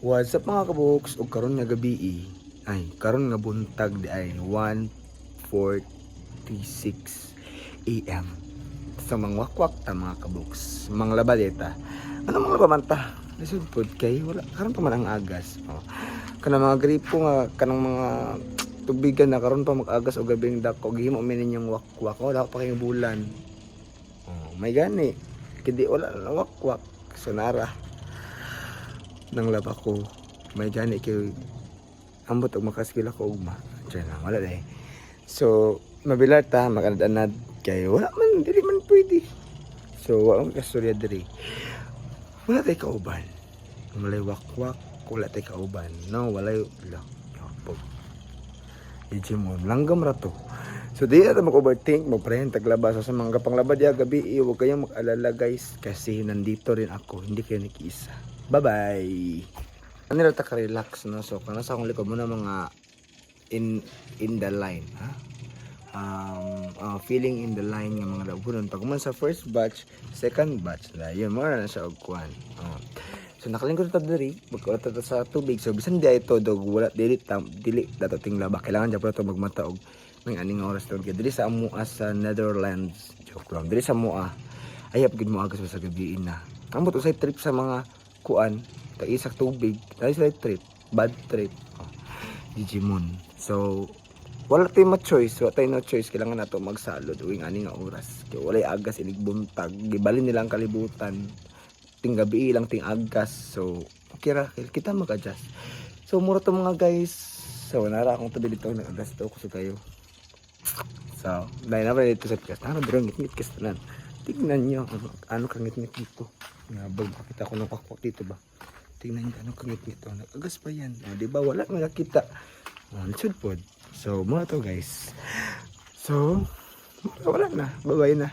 What's up mga kabuks? O karon nga gabi karon nga buntag di ay 1:46 AM. Sa mga wakwak ta mga kabuks, mga labadeta. Ano mga labamanta? Lisod pod kay wala karon pa man ang agas. Kanang mga gripo nga kanang mga tubigan na karon pa mag-agas o gabing dako gihimo minin yung wakwak. Wala pa kay bulan. May gani. Kidi wala na wakwak. Sonara nang laba ko may gani kay ambot og makaskil ako ugma diyan lang wala dai so mabilar ta makanad-anad kay wala man dili man pwede so wala kastorya diri wala tay kauban walay wakwak wala tay kauban no walay lang pog ijimon langgam ra to so di na mag-overthink mag-prehend taglaba sa mga panglaba diya gabi huwag kayong mag-alala guys kasi nandito rin ako hindi kayo nag-iisa. Bye-bye. Ano na ta ka-relax no? So, kung nasa akong likod mo na mga in the line, ha? Feeling in the line ng mga labunon. Pag man sa first batch, second batch na, yun, mara na siya og kuan. So, nakalingkod ta diri, magkulat ta sa tubig. So, bisan di ito, dog, wala, dili dato ting laba. Kailangan dyan po ito magmataog ng aning oras doon. Kaya dili sa amua sa Netherlands, joke lang, dili sa amua, ayap gid mo agas sa gabiin na. Ambot usay trip sa mga kuan ta isak tubig dahil sa trip bad trip Digimon so wala tayo choice wala tayo no choice kailangan nato magsalod uwing ani nga oras kay walay agas inig buntag gibalin nila ang kalibutan ting gabi lang ting agas so okay ra kita mag-adjust so mura to mga guys so nara akong tabi dito nag-agas to ko sa kayo so dahil na dito sa podcast nara bro ngit-ngit kastanan tignan nyo ano kang ngit-ngit dito nabag pakita ko ng kwakwak dito ba tingnan nyo anong kangit nito nag-agas pa yan diba wala nakakita lisod pod so muna to guys so wala na bye bye na